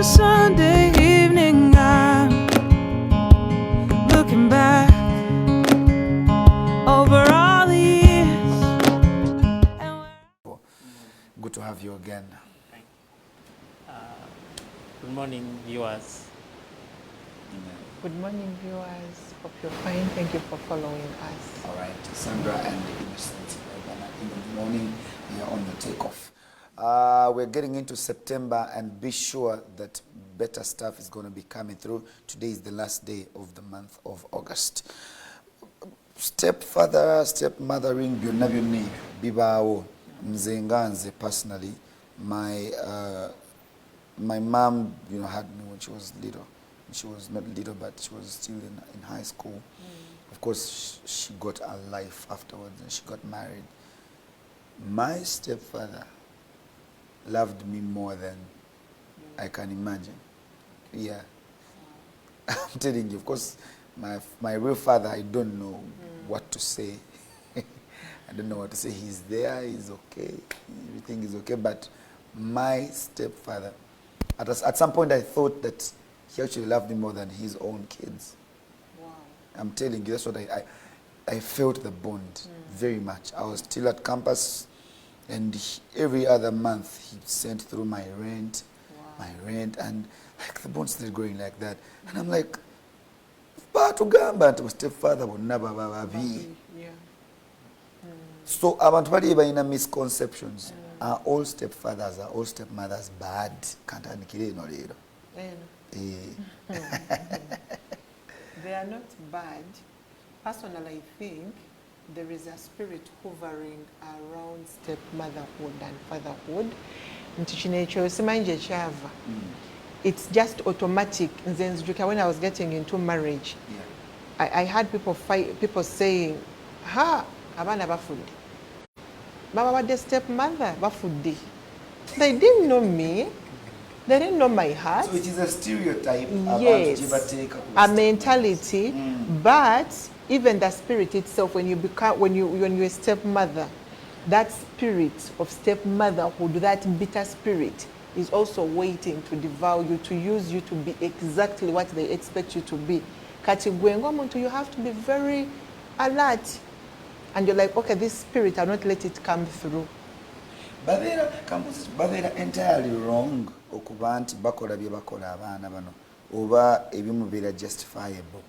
a Sunday evening, I'm looking back over all the years. Good to have you again. Good morning, viewers. Good morning, viewers. Hope you're fine. Thank you for following us. All right, Sandra and Innocent. In the morning, we are on the takeoff. We're getting into September, and be sure that better stuff is going to be coming through. Today is the last day of the month of August. Stepfather, stepmothering, byonna byonna ebyo bibaawo. Nze nga nze personally, my mom, had me when she was little. She was not little, but she was still in high school. Of course, she got a life afterwards, and she got married. My stepfather loved me more than I can imagine. Yeah. I'm telling you, of course, my real father, I don't know what to say. I don't know what to say. He's there, he's okay, everything is okay. But my stepfather, at some point I thought that he actually loved me more than his own kids. Wow. I'm telling you, that's what I felt the bond very much. I was still at campus, and every other month he sent through my rent, and like the bond started growing like that. And I'm like, to stepfather would never be. So abantu bali balina misconceptions. Are all stepfathers, are all stepmothers bad? Can't I no leero? They are not bad. Personally, I think there is a spirit hovering around stepmotherhood and fatherhood. It's just automatic. When I was getting into marriage, I had people saying, "Ha, abana bafudde. Baba was the stepmother bafudde." They didn't know me. They didn't know my heart. So it is a stereotype Yes, about give or take a mentality. But even the spirit itself, when you're a stepmother, that spirit of stepmotherhood, that bitter spirit, is also waiting to devour you, to use you to be exactly what they expect you to be. Kati gwe ngomuntu, you have to be very alert, and you're like, okay, this spirit, I'll not let it come through. But they're entirely wrong. Okuba nti bakola bye bakola abaana bano oba ebimu bira justifiable.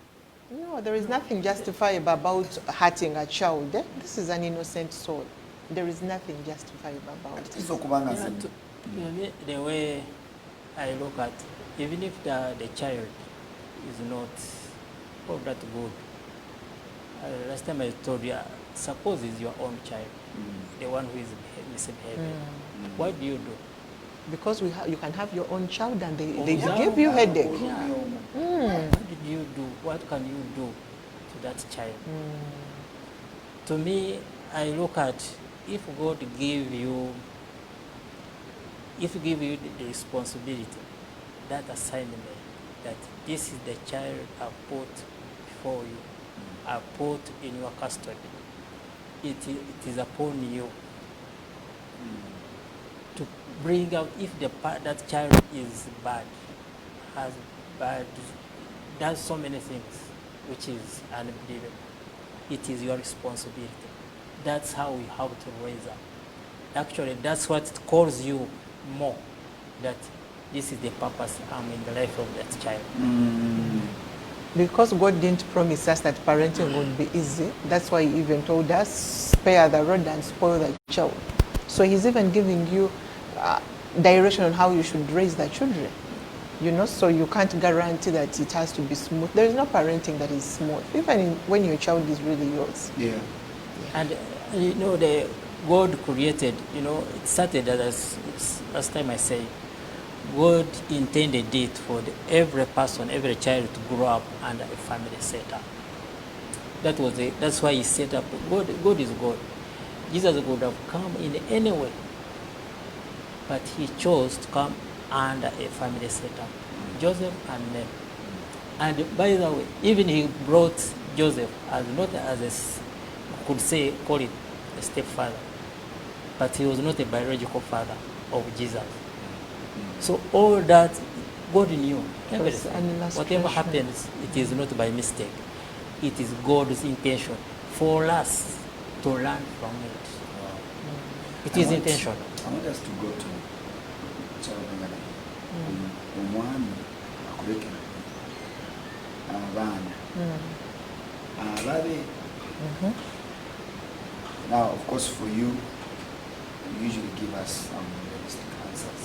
No, there is nothing justifiable about hurting a child. This is an innocent soul. There is nothing justifiable about it. The way I look at, even if the child is not all that good, last time I told you, suppose it's your own child, the one who is misbehaving. What do you do? Because you can have your own child and they give you headache. What did you do? What can you do to that child? To me, I look at, if God give you the responsibility, that assignment, that this is the child I put before you, I put in your custody, it is upon you to bring out if that child is bad, does so many things which is unbelievable. It is your responsibility. That's how we have to raise up. Actually, that's what calls you more, that this is the purpose I'm in the life of that child. Because God didn't promise us that parenting would be easy. That's why He even told us, spare the rod and spoil the child. So He's even giving you direction on how you should raise the children. So you can't guarantee that it has to be smooth. There is no parenting that is smooth, even when your child is really yours. Yeah. And the God created, it started as last time I say, God intended it for every person, every child to grow up under a family setup. That's why He set up. God is God. Jesus would have come in any way, but He chose to come under a family setup, Joseph and Mary. And by the way, even He brought Joseph as not as call it a stepfather, but he was not a biological father of Jesus. So all that God knew was everything. an illustration. Whatever happens, it is not by mistake. It is God's intention for us to learn from it. It is intention. I want us to go to Chalabangana. Omwami akulekera abaana ababe. Now, of course, for you usually give us some realistic answers.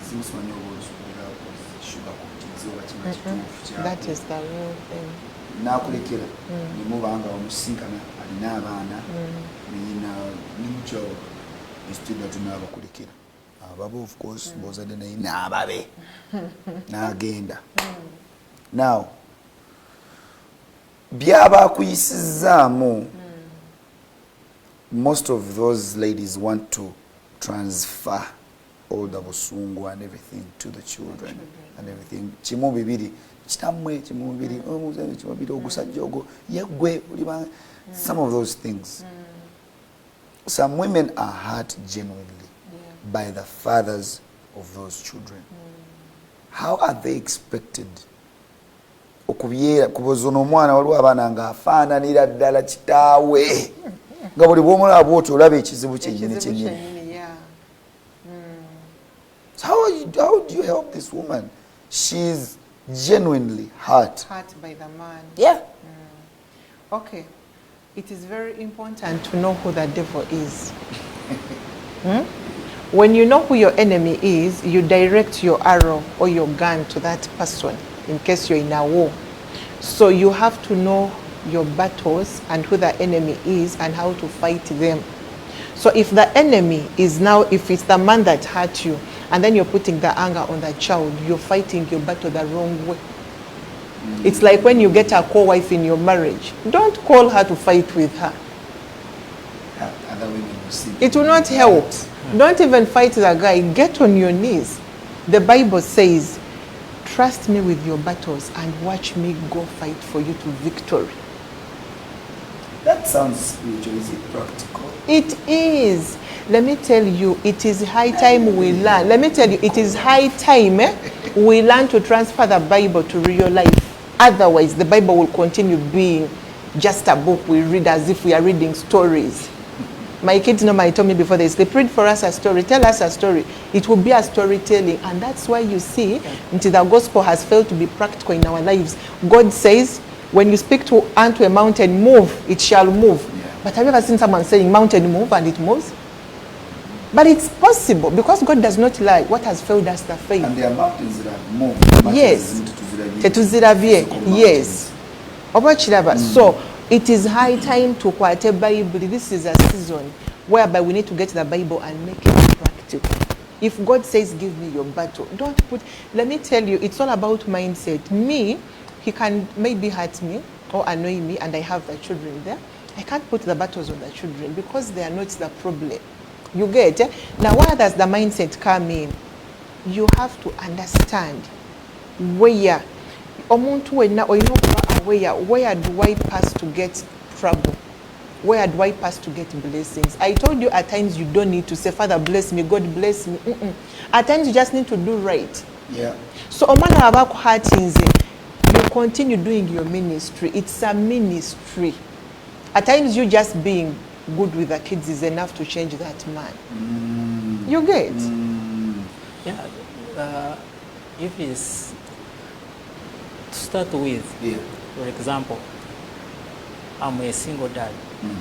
Is this one your words without sugar coated? That is the real thing. Nakulekera nimubanga omusinkana alina abaana nina nimucho istida tunabakulekera ababe, of course bozade naye n'ababe n'agenda. Now byabakuyisizaamu, most of those ladies want to transfer all the busungu and everything to the children and everything. Chimu bibiri chitamwe, chimu bibiri omuzebe, chimu bibiri ogusajja ogo yegwe uliba, some of those things. Some women are hurt genuinely by the fathers of those children. How are they expected okubyera kubozono omwana waliwo abaana nga afaananira ddala kitaawe nga buli bw'omulaba bw'oti olaba ekizibu kyennyini kyennyini. So how do you help this woman? She's genuinely hurt. Hurt by the man. Yeah. Okay. It is very important to know who the devil is. When you know who your enemy is, you direct your arrow or your gun to that person in case you're in a war. So you have to know your battles and who the enemy is and how to fight them. So if the enemy is now, if it's the man that hurt you, and then you're putting the anger on the child, you're fighting your battle the wrong way. It's like when you get a co-wife in your marriage. Don't call her to fight with her. Other women will see. It will not help. Don't even fight the guy. Get on your knees. The Bible says, trust me with your battles and watch me go fight for you to victory. That sounds spiritual. Is it practical? It is. Let me tell you, it is high time we learn. Let me tell you, it is high time we learn to transfer the Bible to real life. Otherwise, the Bible will continue being just a book we read as if we are reading stories. My kids normally told me before they sleep, read for us a story, tell us a story. It will be a storytelling. And that's why you see, until the gospel has failed to be practical in our lives. God says, when you speak unto a mountain, move, it shall move. Yeah. But have you ever seen someone saying, mountain move, and it moves? But it's possible, because God does not lie. What has failed us, the faith. And there are mountains that have moved. Yes. Yes. So it is high time to quote a Bible. This is a season whereby we need to get the Bible and make it practical. If God says, give me your battle, don't put, let me tell you, it's all about mindset. Me, he can maybe hurt me or annoy me, and I have the children there. I can't put the battles on the children because they are not the problem. You get it? Now, where does the mindset come in? You have to understand where where do I pass to get trouble? Where do I pass to get blessings? I told you at times you don't need to say, Father bless me, God bless me. At times you just need to do right. Yeah. So you continue doing your ministry. It's a ministry. At times you just being good with the kids is enough to change that man. You get? Yeah. If it's to start with, for example, I'm a single dad.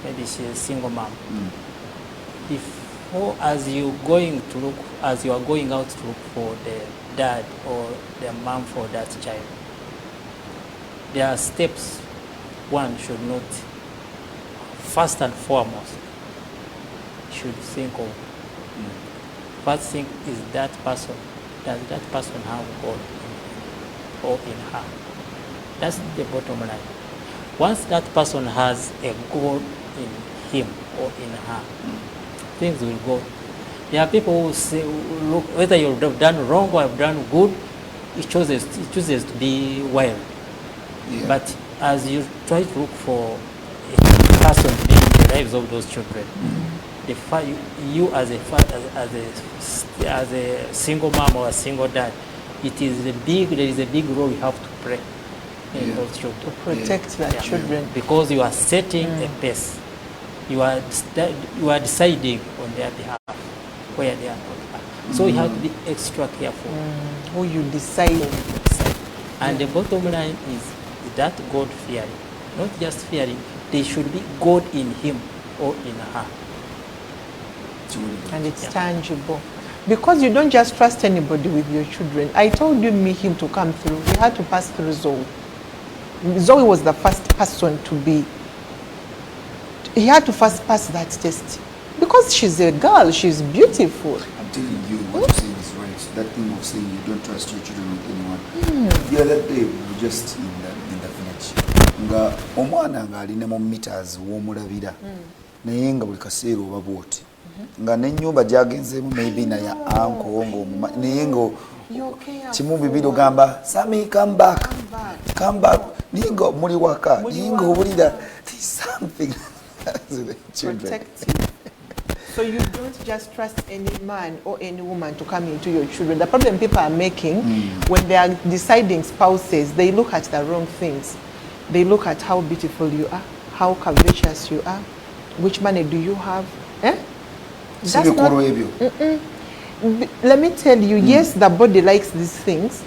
Maybe she's a single mom. Before, as you are going out to look for the dad or the mom for that child, there are steps one should not, first and foremost, should think of. First thing is that person. Does that person have God or in her? That's the bottom line. Once that person has a God in him or in her, things will go. There are people who say, look, whether you have done wrong or have done good, it chooses to be wild. Yeah. But as you try to look for a person to be in the lives of those children, you as a single mom or a single dad, there is a big role you have to play in those children. To protect their children. Because you are setting a pace. You are deciding on their behalf where they are not. So you have to be extra careful. Who you decide. And the bottom line is that God fearing. Not just fearing, there should be God in him or in her. And it's tangible. Because you don't just trust anybody with your children. I told you him to come through. He had to pass through Zoe. Zoe was the first person to be. He had to first pass that test. Because she's a girl, she's beautiful. I'm telling you, what you're saying is right. That thing of saying you don't trust your children with anyone. The other day, we were just in the village. Nga omwana nga alina mu meters w'omulabira. Naye nga buli kaseera oba bw'oti. Nga n'ennyumba gy'agenzeemu maybe na ya uncle ng'omuma naye nga kimu bibiri ogamba Sammy come back. Naye nga muli waka naye nga owulira there's something Protective. So you don't just trust any man or any woman to come into your children. The problem people are making when they are deciding spouses, they look at the wrong things. They look at how beautiful you are, how curvaceous you are, which money do you have. That's not, let me tell you, yes, the body likes these things,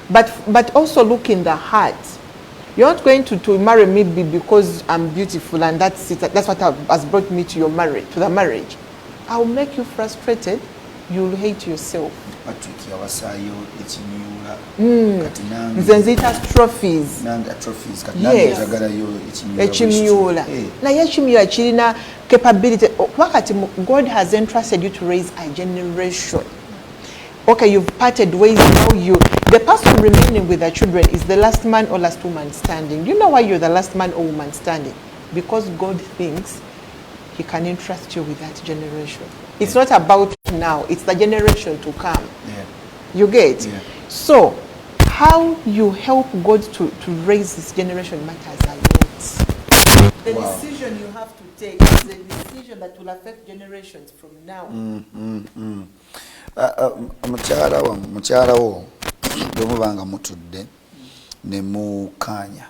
but also look in the heart. You're not going to marry me because I'm beautiful and that's it. That's what has brought me to the marriage. I'll make you frustrated. You'll hate yourself. Nze nziyita trophies. Yes. Ekimyula. Naye ekimyula kirina capability. Wakati God has entrusted you to raise a generation. Okay, you've parted ways now. The person remaining with the children is the last man or last woman standing. Do you know why you're the last man or woman standing? Because God thinks he can entrust you with that generation. It's not about now, it's the generation to come. You get? So, how you help God to raise this generation matters a lot. The decision you have to take is a decision that will affect generations from now. Mukyala wo bwemubanga mutudde ne mukanya.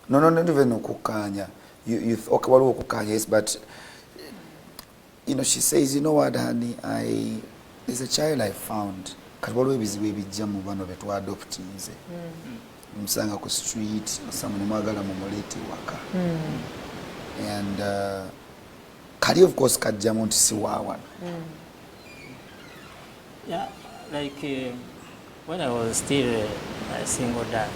No, not even okukanya. You okay, waliwo okukanya, yes, but she says, you know what, honey, there's a child I found. Kati waliwo ebizibu ebijja mu bano be twadoptinze. Musanga ku street, someone mwagala mumuleete waka. And kali of course kajjamu nti si waawana. Yeah, like when I was still a single dad,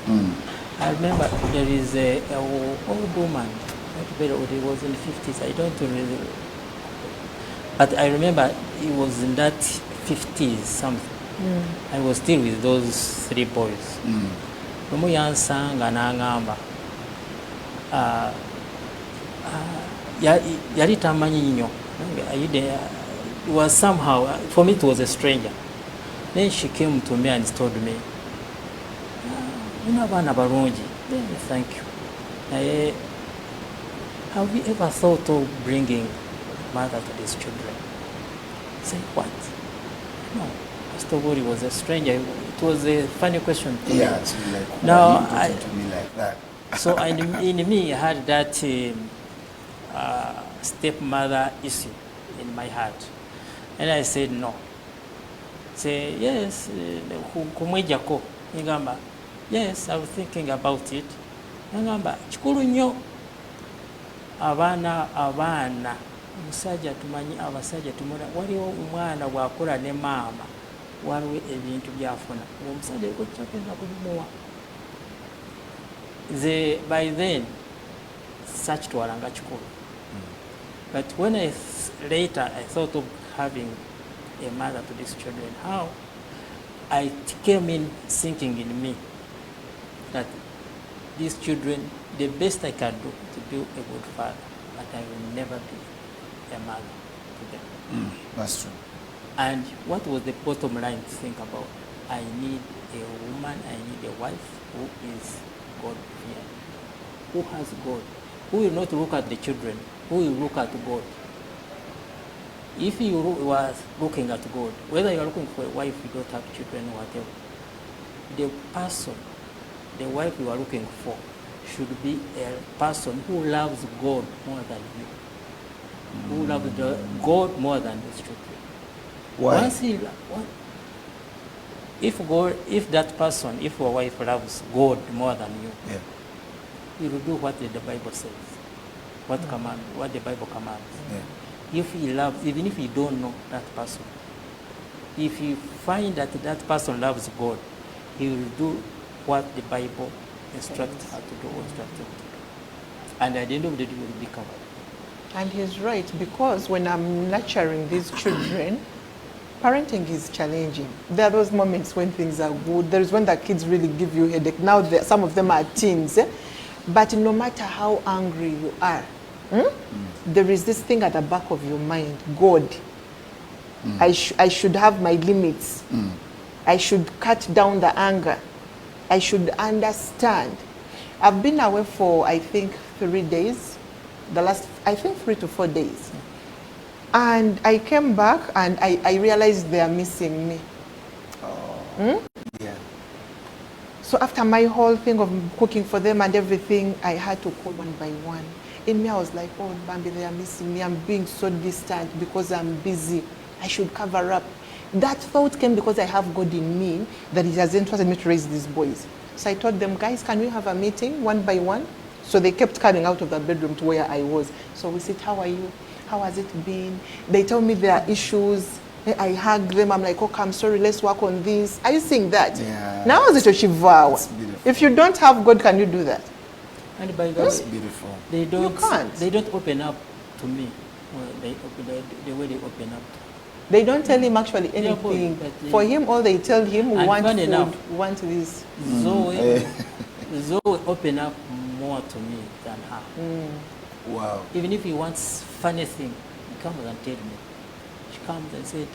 I remember there is a old woman, not very old, he was in the 50s, I don't really, but I remember he was in that 50s something. I was still with those 3 boys. Nomu yansanga n'angamba yali tamanyi nnyo. It was somehow, for me it was a stranger. Then she came to me and told me, abaana balungi. Then thank you. Have you ever thought of bringing mother to these children? I said, what? No. First of all, he was a stranger. It was a funny question to me. It's like, now, why are you talking to me like that? So in me, I had that stepmother issue in my heart. And I said, no. Say, yes, kumwejako. Ngamba, yes, I was thinking about it. Ngamba, chikulu nnyo. Abaana, omusajja tumanyi abasajja tumula waliwo omwana bw'akola ne maama waliwo ebintu byafuna omusajja yuko kyakenda kubimuwa. By then, such twalanga kikulu. But when later I thought of having a mother to these children, how I came in thinking in me that these children, the best I can do to be a good father, but I will never be a mother to them. That's true. And what was the bottom line to think about? I need a woman, I need a wife who is God-fearing, who has God, who will not look at the children, who will look at God. If you was looking at God, whether you are looking for a wife, you don't have children or whatever, the person, the wife you are looking for, should be a person who loves God more than you, who loves God more than the children. Why? Once if that person, if your wife loves God more than you, Yeah. you will do what the Bible says, what the Bible commands. Yeah. If he loves, even if you don't know that person, if you find that that person loves God, he will do what the Bible instructs her to do or instructs him to do. And at the end of the day, you will be covered. And he's right, because when I'm nurturing these children, parenting is challenging. There are those moments when things are good. There is when the kids really give you a headache. Now some of them are teens. But no matter how angry you are, there is this thing at the back of your mind, God. I should have my limits. I should cut down the anger. I should understand. I've been away for, I think, 3 days. The last, I think, 3 to 4 days. And I came back and I realized they are missing me. Yeah. So after my whole thing of cooking for them and everything, I had to call one by one. In me, I was like, oh, Bambi, they are missing me. I'm being so distant because I'm busy. I should cover up. That thought came because I have God in me, that He has entrusted me to raise these boys. So I told them, guys, can we have a meeting one by one? So they kept coming out of the bedroom to where I was. So we said, how are you? How has it been? They tell me there are issues. I hug them. I'm like, okay, I'm sorry, let's work on this. Are you seeing that? Yeah. Now is it a shiva? It's beautiful. If you don't have God, can you do that? And by the That's way, beautiful. they don't. can't. They don't open up to me. The way they open up. They don't tell him actually Yeah, boy, anything. but they- For him, all they tell him, And want funny food, enough, want this. Zoe open up more to me than her. Wow. Even if he wants funny thing, he comes and tell me. She comes and says,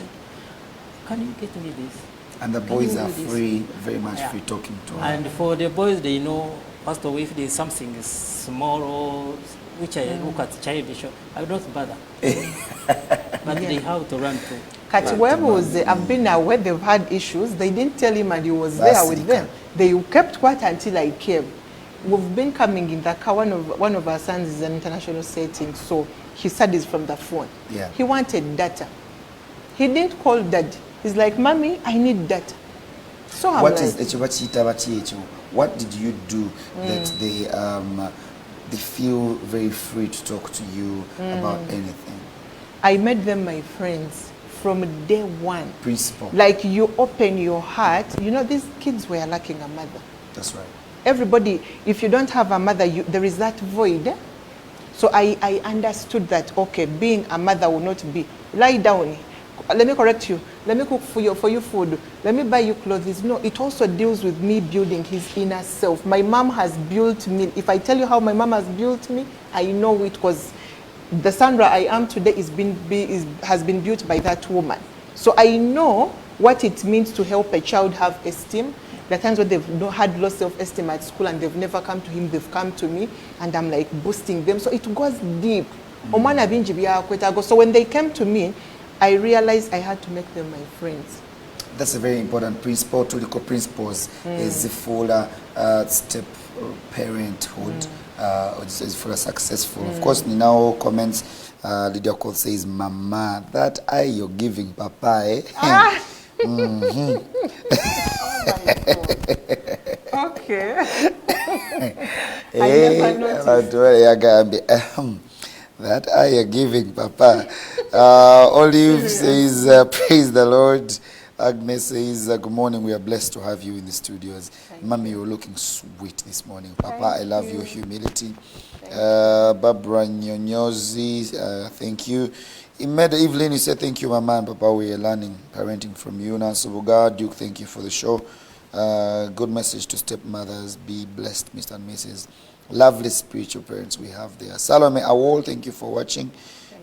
can you get me this? And the Can boys you are do this? free, very much Yeah. free talking to her. And for the boys, they know, first of all, if there's something small or which I look at childish, I don't bother. But they have to run to. Kati Right, whoever was man. there, I've been aware they've had issues. They didn't tell him and he was That's there with the them. They kept quiet until I came. We've been coming in the car. One of our sons is an international setting, so he studies from the phone. Yeah. He wanted data. He didn't call dad. He's like, Mommy, I need data. So I'm What like, is ekyo bakiyita baki ekyo? What did you do that they feel very free to talk to you about anything? I made them my friends from day one. Principle. Like you open your heart. You know, these kids were lacking a mother. That's right. Everybody, if you don't have a mother, there is that void. So I understood that, okay, being a mother will not be, lie down, let me correct you, let me cook for you food, let me buy you clothes. No, it also deals with me building his inner self. My mom has built me. If I tell you how my mom has built me, I know it, because the Sandra I am today has been built by that woman. So I know what it means to help a child have esteem. There are times when they've had low self-esteem at school and they've never come to him, they've come to me, and I'm like boosting them. So it goes deep. So when they came to me, I realized I had to make them my friends. That's a very important principle. Two little principles is for step parenthood, is for a successful. Of course, in our comments, Lydia Cole says, Mama, that eye you're giving, Papa, eh? Okay. I never noticed. That eye you're giving, Papa. Olive says, praise the Lord. Agnes says, good morning. We are blessed to have you in the studios. Mommy, you're looking sweet this morning. Papa, I love your humility. Barbara Nyonyozi, thank you. Imelda Evelyn, you said thank you, Mama and Papa. We are learning parenting from you. Nancy Buga, Duke, thank you for the show. Good message to stepmothers. Be blessed, Mr. and Mrs. Lovely spiritual parents we have there. Salome Awol, thank you for watching.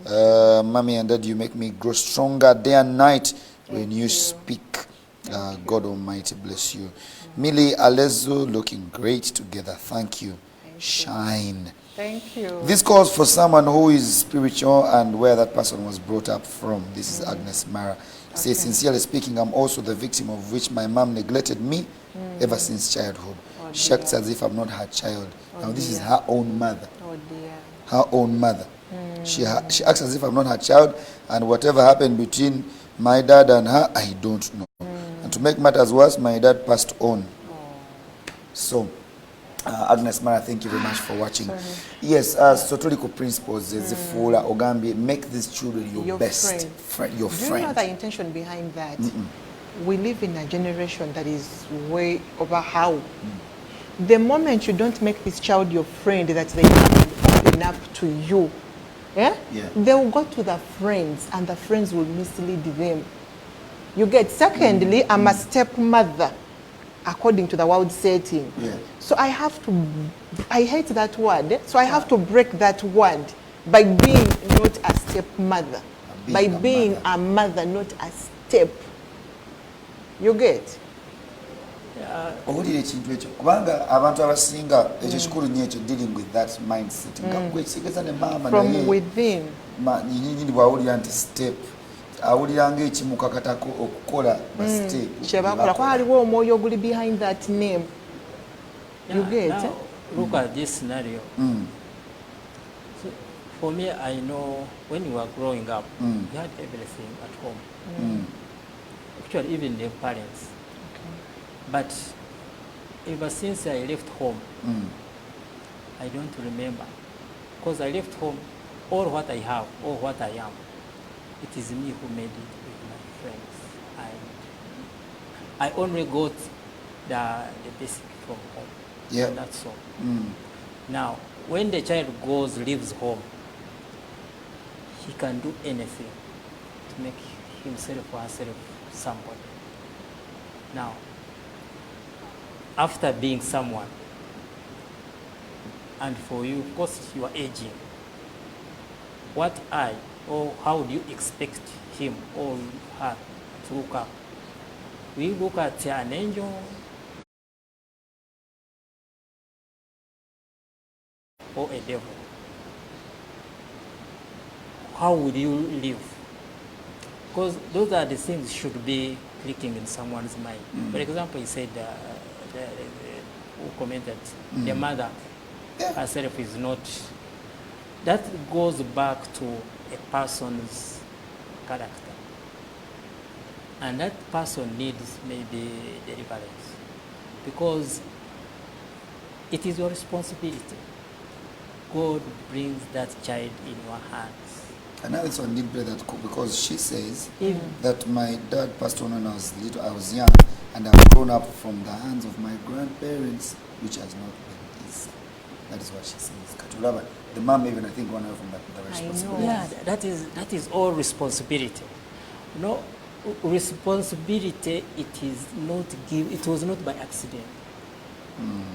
Mommy and Dad, you make me grow stronger day and night when you speak. God Almighty bless you. Millie Alezu, looking great together. Thank you. Shine. Thank you. This calls for someone who is spiritual and where that person was brought up from. This is Agnes Mara. Says, sincerely speaking, I'm also the victim of which my mom neglected me ever since childhood. Oh, She acts dear. as if I'm not her child. Oh, Now this is dear. her own mother. Oh dear. Her own mother. She acts as if I'm not her child, and whatever happened between my dad and her, I don't know. And to make matters worse, my dad passed on. So, Agnes Mara, thank you very much for watching. Sorry. Yes, Sotoliko principles, Zifula, Ogambi, make these children your best friend, your Do friend. you know the intention behind that? We live in a generation that is way over how. The moment you don't make this child your friend, that they can open up to you, yeah? They will go to the friends and the friends will mislead them. You get, secondly, I'm a stepmother according to the world setting. So I have to, I hate that word, so I have to break that word by being not a stepmother, by being a mother, not a step. You get? Owulira ekintu ekyo kubanga abantu abasinga ekyo kikulu nnyo ekyo dealing with that mindset nga gwe kitegeeza ne maama From within. nyini bw'awulira nti step awulira ng'ekimukakatako okukola ba step Kyebakola ko haliwo omwoyo oguli behind that name. You get? Now, look at this scenario. So for me, I know when you were growing up, you had everything at home. Actually, even the parents. But ever since I left home, I don't remember. Because I left home, all what I have, all what I am, it is me who made it with my friends. I only got the basic from home. Yeah. And that's all. Now, when the child leaves home, he can do anything to make himself or herself somebody. Now, after being someone, and for you, of course, you are aging, what or how do you expect him or her to look up? We look at an angel or a devil. How would you live? Because those are the things should be clicking in someone's mind. For example, he said, who commented, the mother herself is not. That goes back to a person's character. And that person needs maybe deliverance. Because it is your responsibility. God brings that child in your hands. And I also did play that because she says that my dad passed on when I was little, I was young, and I've grown up from the hands of my grandparents, which has not been easy. That is what she says. Katulaba, the mom even I think one from the responsibility. Yeah, that is all responsibility. No responsibility. It was not by accident.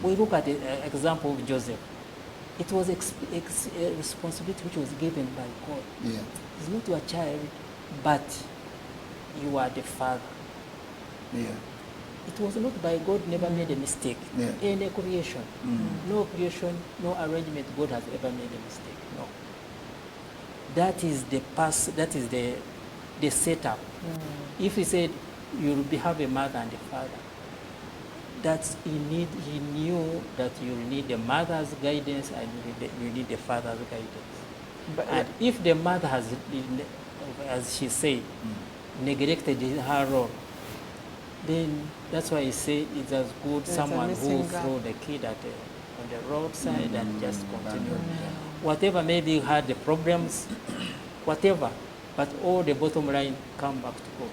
We look at the example of Joseph. It was a responsibility which was given by God. Yeah. It's not your child, but you are the father. Yeah. It was not by God, never made a mistake. Yeah. In a creation. No creation, no arrangement, God has ever made a mistake. No. That is the that is the setup. If he said you'll have a mother and a father, that he knew that you need the mother's guidance and you need the father's guidance. And if the mother has, as she said, neglected her role, then that's why he say it's as good someone who throw the kid on the roadside and just continue. Whatever maybe you had the problems, whatever, but all the bottom line come back to God.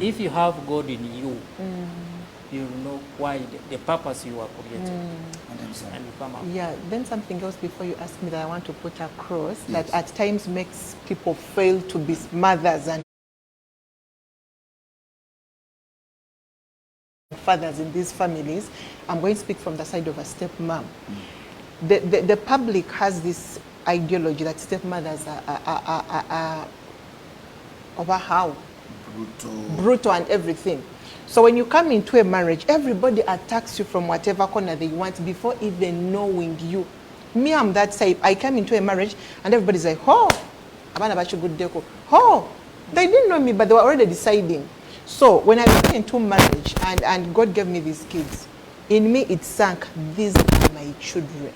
If you have God in you, you know why the purpose you are created. And you come out. Yeah, then something else before you ask me that I want to put across that at times makes people fail to be mothers and fathers in these families. I'm going to speak from the side of a stepmom. The public has this ideology that stepmothers are over how brutal and everything. So when you come into a marriage, everybody attacks you from whatever corner they want before even knowing you. Me, I'm that type. I came into a marriage and everybody's like, oh, they didn't know me, but they were already deciding. So when I went into marriage and God gave me these kids, in me it sank, these are my children.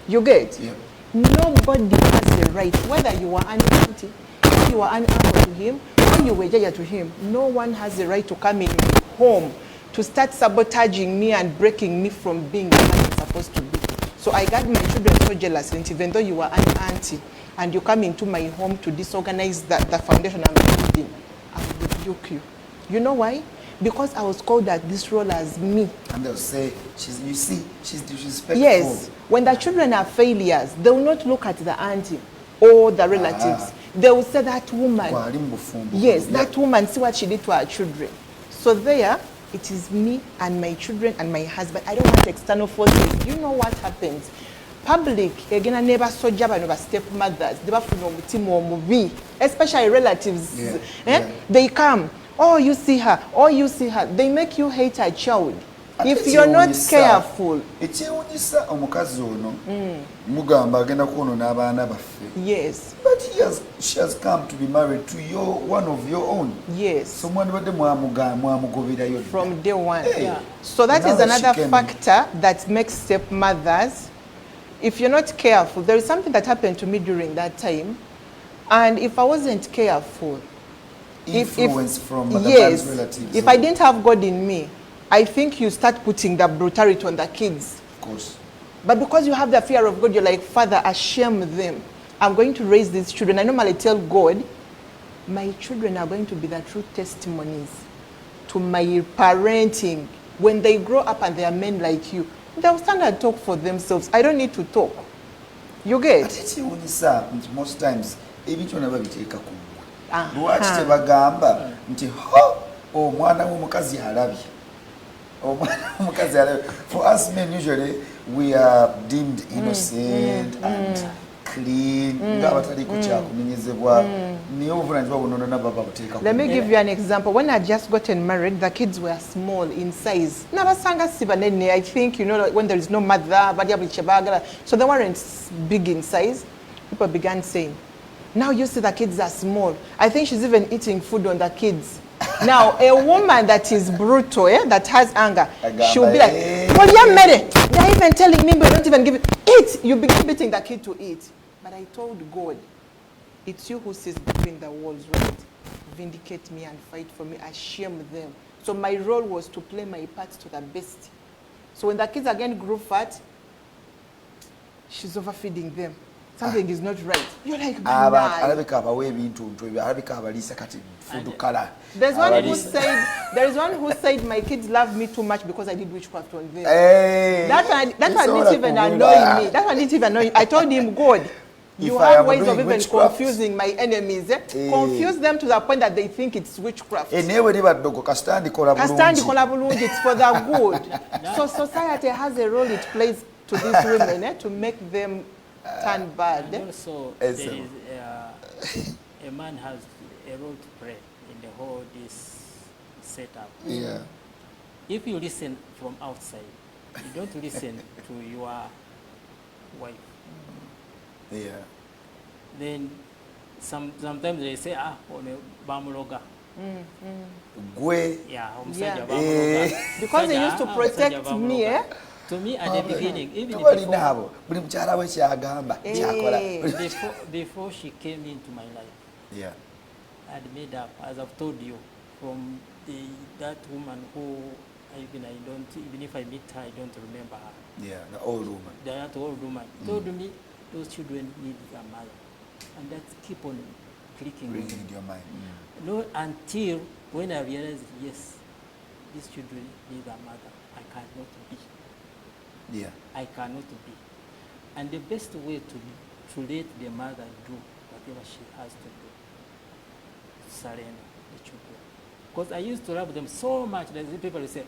You get? Yeah. Nobody has the right, whether you are an auntie, or you are an uncle to him, or you were yaya to him, no one has the right to come in my home to start sabotaging me and breaking me from being the man I'm supposed to be. So I got my children so jealous, and even though you are an auntie and you come into my home to disorganize the foundation I'm building, I will rebuke you. You know why? Because I was called at this role as me. And they'll say, she's disrespectful. Yes. When the children are failures, they will not look at the auntie or the relatives. They will say that woman. Yes, that woman, see what she did to our children. So there, it is me and my children and my husband. I don't want external forces. You know what happens? Public, again, I never saw Java stepmothers. Especially relatives. They come. Oh, you see her. Oh, you see her. They make you hate a child. If you're not careful. Yes. But she has come to be married to one of your own. Yes. Someone from day one. Hey. Yeah. So that is another factor that makes stepmothers. If you're not careful, there is something that happened to me during that time, and if I wasn't careful, influence from the man's relatives. If I didn't have God in me, I think you start putting the brutality on the kids. Of course. But because you have the fear of God, you're like, Father, I shame them. I'm going to raise these children. I normally tell God, my children are going to be the true testimonies to my parenting. When they grow up and they are men like you, they'll stand and talk for themselves. I don't need to talk. You get? Most times, lwaki tebagamba nti ho omwana w'omukazi alabye for us men usually we are deemed innocent and clean ng'abatali ku kyakunenyezebwa niye obuvunanyizibwa bunono nababa buteeka. Let me give you an example. When I just gotten married, the kids were small in size. Nabasanga sibanene. I think, you know, when there is no mother, so they weren't big in size. People began saying, now you see the kids are small. I think she's even eating food on the kids. Now, a woman that is brutal, that has anger, she'll be like, well, yeah, Mary, they're even telling me, but don't even give it. Eat! You begin beating the kid to eat. But I told God, it's you who sits between the walls, right? Vindicate me and fight for me. I shame them. So my role was to play my part to the best. So when the kids again grew fat, she's overfeeding them. Something is not right. You're like, there's one who said my kids love me too much because I did witchcraft on them. Hey, that one didn't even annoy me. That one didn't even annoy me. I told him, God, you have ways of even confusing my enemies. Confuse them to the point that they think it's witchcraft. It's for the good. So society has a role it plays to these women to make them turn bad. And also, there is, a man has a role to play in the whole this setup. Yeah. If you listen from outside, you don't listen to your wife. Yeah. Then sometimes they say, bamuloga. Yeah, because they used to protect me. To me, at the beginning, even before she came into my life, yeah, I had made up, as I've told you, from that woman who even if I meet her, I don't remember her. Yeah, the old woman. That old woman told me those children need their mother, and that keep on clicking in your mind. No, until when I realized, yes, these children need their mother. I cannot be. Yeah. I cannot be. And the best way to let the mother do whatever she has to do, surrender the children. Because I used to love them so much that the people say,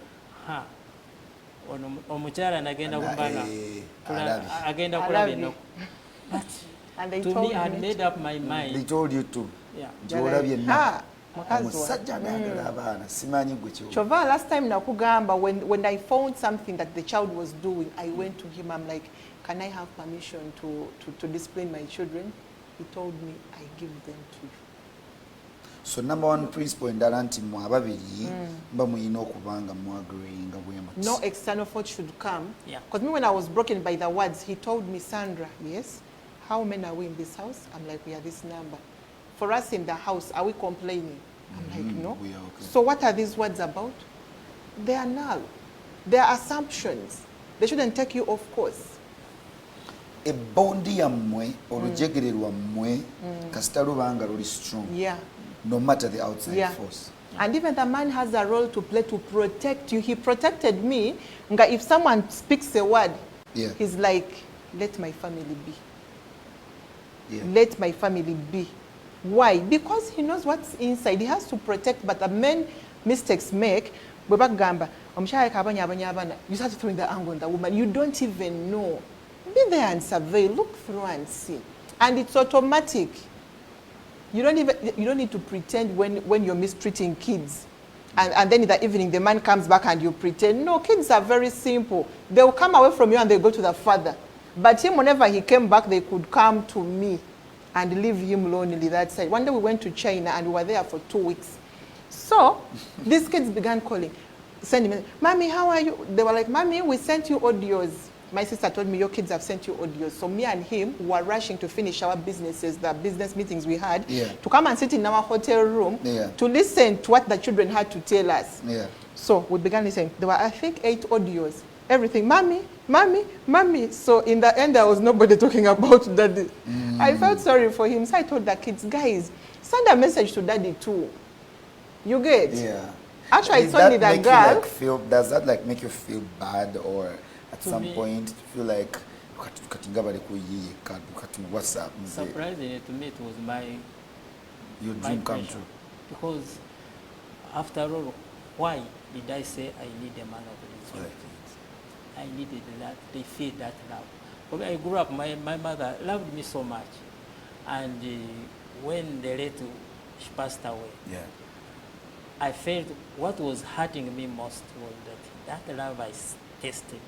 omukyala nagenda kumbanga agenda kulaba. But to me, I had made up my mind. They told you to. Yeah. Chova, last time nakugamba, when I found something that the child was doing, I went to him. I'm like, can I have permission to discipline my children? He told me, I give them to you. So number one principle endala nti mu ababiri mba muyina okubanga muagreeinga bwe muti. No external force should come. Yeah. Because me, when I was broken by the words, he told me, Sandra, yes, how many are we in this house? I'm like, we are this number. For us in the house, are we complaining? I'm like, no. We are okay. So what are these words about? They are null. They are assumptions. They shouldn't take you off course. Ebondi yammwe olujegere lwammwe kasita lubanga luli strong. Yeah. No matter the outside force. And even the man has a role to play to protect you. He protected me. Nga, if someone speaks a word, he's like, let my family be. Yeah. Let my family be. Why? Because he knows what's inside. He has to protect, but the men mistakes make, you start throwing the anger on the woman. You don't even know. Be there and survey, look through and see. And it's automatic. You don't need to pretend when you're mistreating kids. And then in the evening, the man comes back and you pretend. No, kids are very simple. They'll come away from you and they go to the father. But him, whenever he came back, they could come to me and leave him lonely that side. One day we went to China and we were there for 2 weeks. So these kids began calling, sending me, Mommy, how are you? They were like, Mommy, we sent you audios. My sister told me, your kids have sent you audios. So me and him were rushing to finish our businesses, the business meetings we had, to come and sit in our hotel room to listen to what the children had to tell us. So we began listening. There were, I think, 8 audios. Everything, Mommy, Mommy, Mommy. So in the end, there was nobody talking about Daddy. I felt sorry for him. So I told the kids, guys, send a message to Daddy too. You get? Yeah. Actually, it's only that girl. Does that like make you feel bad, or at some point feel like what's up? Surprisingly to me, it was your dream come true. Because after all, why did I say I need a man of religion? I needed that. They feel that love. When I grew up, my mother loved me so much, and when the late she passed away, I felt what was hurting me most was that love I tasted,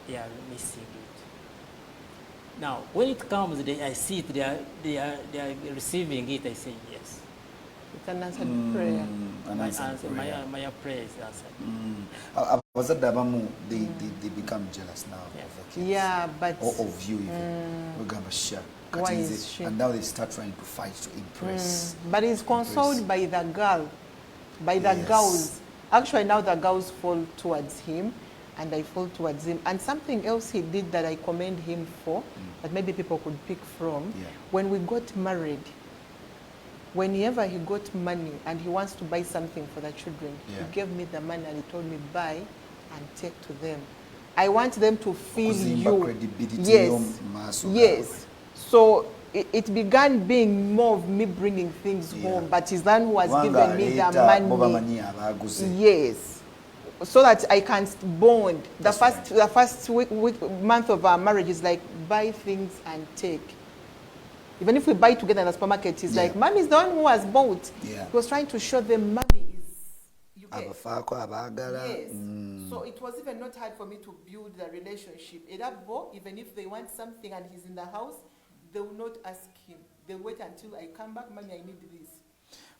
they are missing it. Now, when it comes, I see it, they are receiving it, I say yes. It's an answered prayer. My prayer is answered. Was that they become jealous now of the kids? Yeah, but... Or of you even. Why is she? And now they start trying to fight to impress. But he's consoled by the girl, by the girls. Actually, now the girls fall towards him, and I fall towards him. And something else he did that I commend him for, that maybe people could pick from, when we got married, whenever he got money and he wants to buy something for the children, he gave me the money and he told me, buy and take to them. I want them to feel you. Yes. So it began being more of me bringing things home, but he's the one who has given me the money. Yes. So that I can bond. The first month of our marriage is like, buy things and take. Even if we buy together in the supermarket, he's like, Mommy is the one who has bought. He was trying to show them Mommy is, you get. Yes. So it was even not hard for me to build the relationship. Even if they want something and he's in the house, they will not ask him. They'll wait until I come back, Mommy, I need this.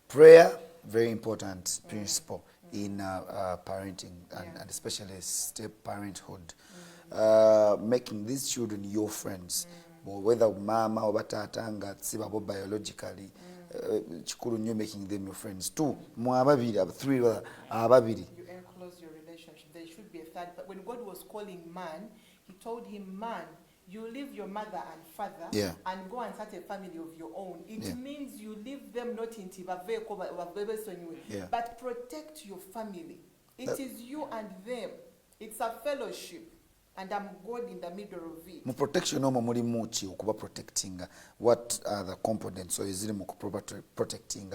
Prayer, very important principle in parenting, and especially step parenthood. Making these children your friends. Whether mama or batata sibabo biologically, chikuru nyo making them your friends. 2, mo ababiri, 3 ababiri. You enclose your relationship. There should be a third. But when God was calling man, he told him, man, you leave your mother and father and go and start a family of your own. It means you leave them not in Tibaveko, but protect your family. It is you and them. It's a fellowship. And I'm God in the middle of it. Mu protection no muri muchi okuba protecting. What are the components? So is it mu protecting?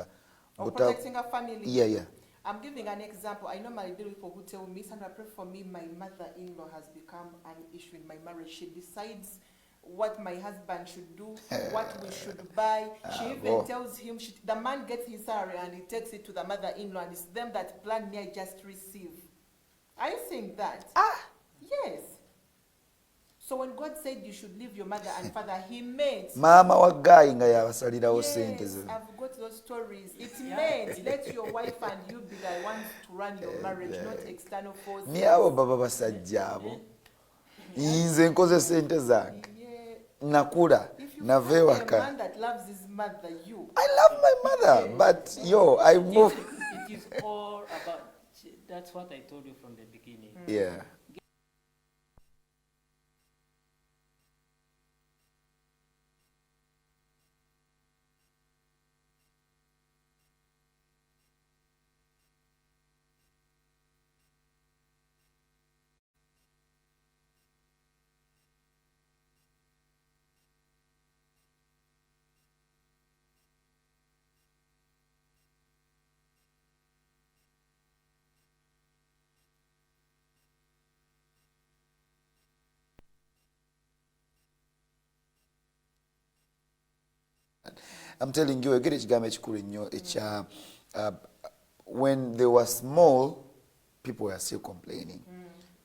Protecting a family. Yeah. I'm giving an example. I normally deal with people who tell me, Sandra, pray for me. My mother-in-law has become an issue in my marriage. She decides what my husband should do, what we should buy. She even tells him, the man gets his salary and he takes it to the mother-in-law, and it's them that plan me, I just receive. Are you seeing that? Yes. So when God said you should leave your mother and father, he meant, maama wa Guy nga yabasalirawo sente yes, ze. I've got those stories. It meant let your wife and you be the ones to run your marriage, not external forces. Naye abo baba basajja abo. Nze nkoze sente zange. Yeah. Nakula. If you Nava find a ewaka. man that loves his mother, you. I love my mother, but yo, I moved. It is all about, that's what I told you from the beginning. Yeah. I'm telling you, get ekigambo ekikulu nnyo ekya when they were small, people were still complaining.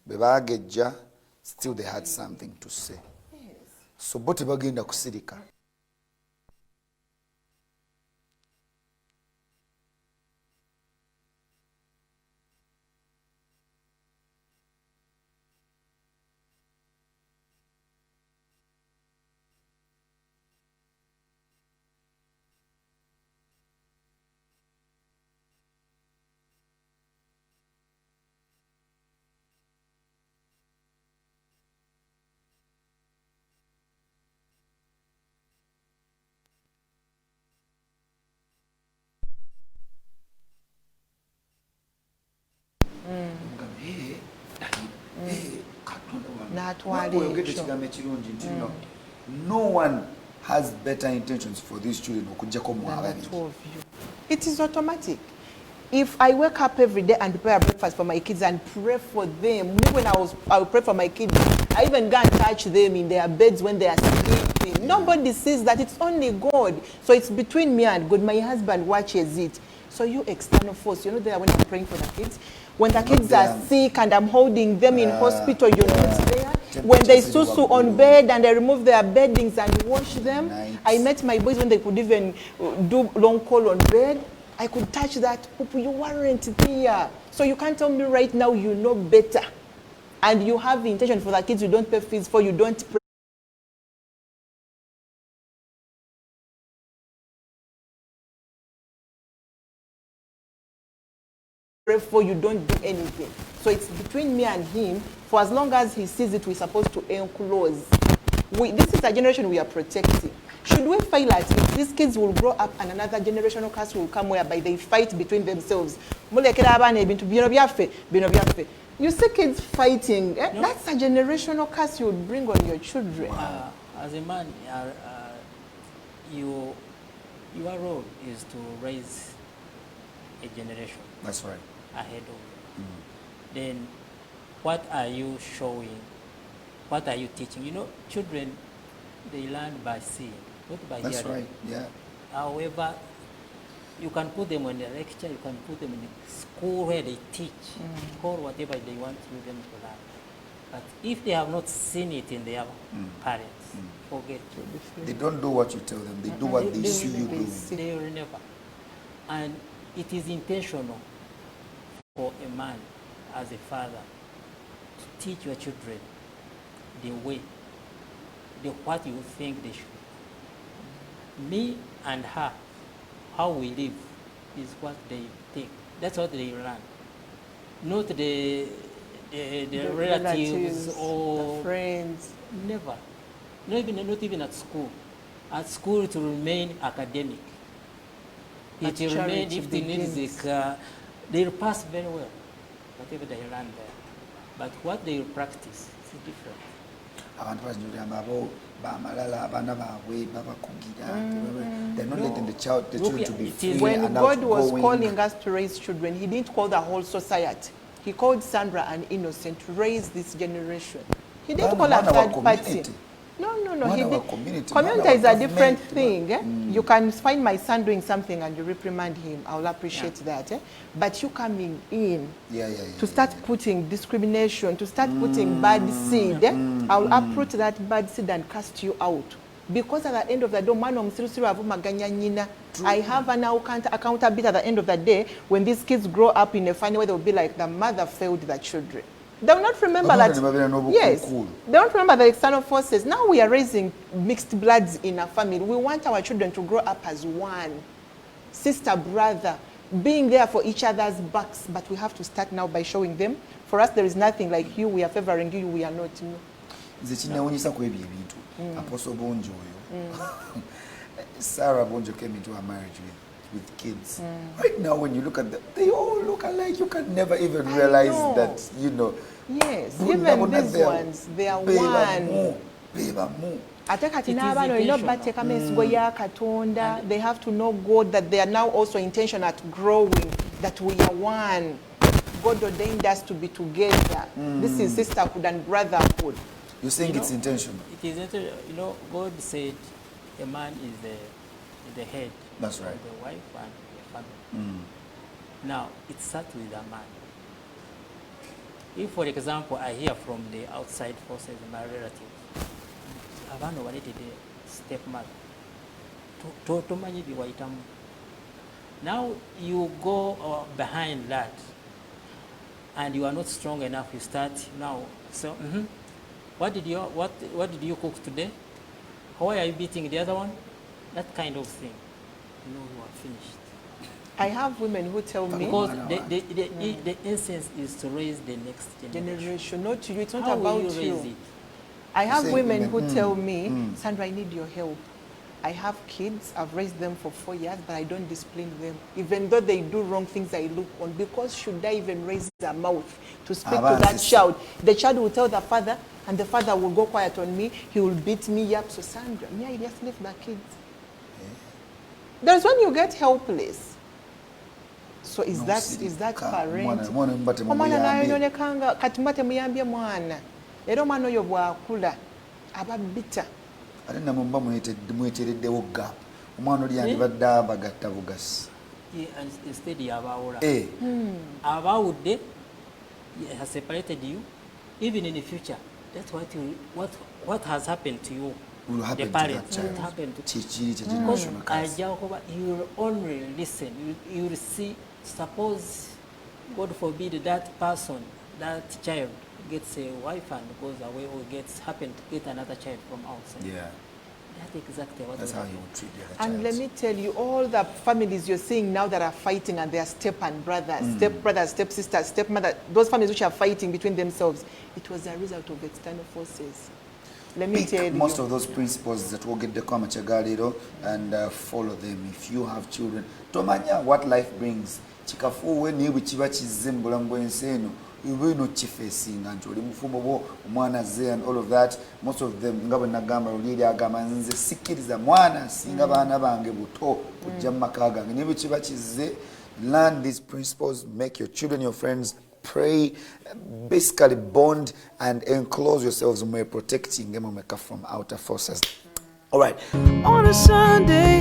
Bwe baagejja, still they had something to say. Yes. So bo tebagenda kusirika. No one has better intentions for these children. It is automatic. If I wake up every day and prepare breakfast for my kids and pray for them, when I will pray for my kids, I even go and touch them in their beds when they are sleeping. Nobody sees that, it's only God. So it's between me and God. My husband watches it. So you external force, you know there when I'm praying for the kids, when the kids are sick and I'm holding them in hospital, you're not there. When they susu on bed and I remove their beddings and wash them. I met my boys when they could even do long call on bed. I could touch that. You weren't there. So you can't tell me right now you know better. And you have the intention for the kids you don't pay fees for, you don't pray for, you don't do anything. So it's between me and him. For as long as he sees it, we're supposed to enclose. This is a generation we are protecting. Should we fail at it, these kids will grow up and another generational curse will come whereby they fight between themselves. You see kids fighting. No. That's a generational curse you would bring on your children. As a man, your role is to raise a generation. That's right. Ahead of you. Then what are you showing? What are you teaching? You know, children, they learn by seeing, not by hearing. That's right, yeah. However, you can put them in a lecture, you can put them in a school where they teach, or whatever they want them to learn. But if they have not seen it in their parents, forget. They don't do what you tell them, they do what they see you doing. They will never. And it is intentional for a man as a father to teach your children the way, what you think they should. Me and her, how we live is what they take. That's what they learn. Not the relatives or the friends. Never. Not even at school. At school it will remain academic. It will remain, if they need the car, they'll pass very well, whatever they learn there. But what they will practice is different. They're not letting the children to be free. When God was calling us to raise children, he didn't call the whole society. He called Sandra and Innocent to raise this generation. He didn't call a third party. No. One our community. Community one is our a different government, thing. You can find my son doing something and you reprimand him. I'll appreciate that. But you coming in to start putting discrimination, to start putting bad seed, I'll uproot that bad seed and cast you out. Because at the end of the day, I have an accountability at the end of the day when these kids grow up in a funny way, they'll be like, the mother failed the children. They will not remember that. Yes, they don't remember the external forces. Now we are raising mixed bloods in a family. We want our children to grow up as one, sister, brother, being there for each other's backs. But we have to start now by showing them. For us, there is nothing like you. We are favoring you. We are not. Apostle Bonjo, Sarah Bonjo came into a marriage with kids. Right now, when you look at them, they all look alike. You can never even realize that, you know. Yes, even these ones, they are one. They have to know God, that they are now also intentional at growing, that we are one. God ordained us to be together. This is sisterhood and brotherhood. You're saying it's intentional? It is intentional. You know, God said a man is the head. That's right. Of the wife and the family. Now, it starts with a man. If, for example, I hear from the outside forces, my relatives, Abano wanted a stepmother. Now you go behind that, and you are not strong enough. You start now. So, what did you cook today? Why are you beating the other one? That kind of thing. You know, you are finished. I have women who tell me, because the essence is to raise the next generation. Not you. It's not How about will you raise it? I have women who tell me, Sandra, I need your help. I have kids, I've raised them for 4 years, but I don't discipline them. Even though they do wrong things, I look on. Because should I even raise their mouth to speak to that child? The child will tell the father, and the father will go quiet on me. He will beat me up. So Sandra, me, I just leave the kids. There's when you get helpless. So is that parent? Omwana nayonekanga kati mbate muyambye mwana. Era omwana oyo bwakula aba bitter. Ate namwe mba mwetereddewo gap. Omwana oli yandibadde abagatta bugasi. Instead yabawula. Abawudde has separated you. Even in the future, that's what has happened to you. Will happen the parents. to that Will happen to child. You will only listen. You will see. Suppose, God forbid, that person, that child gets a wife and goes away, or happen to get another child from outside. Yeah. That's exactly what. That's how you would treat the other child. And let me tell you, all the families you're seeing now that are fighting, and their step and brothers, step brothers, step sisters, stepmother, those families which are fighting between themselves, it was a result of external forces. Let me tell you. Most of those principles that will get the Kwamachagaliro and follow them. If you have children, tomanya what life brings. Chikafuwe ni wichiba chizimbo lambo enseno. You know chifacing and choli mufumo mwana ze and all of that. Most of them ngabo nagamba ulili agama nze sikiriza mwana singa bana bange buto kujja makaga. Ni wichiba chize. Learn these principles. Make your children your friends. Pray, basically bond and enclose yourselves when protecting them from outer forces. All right. On a Sunday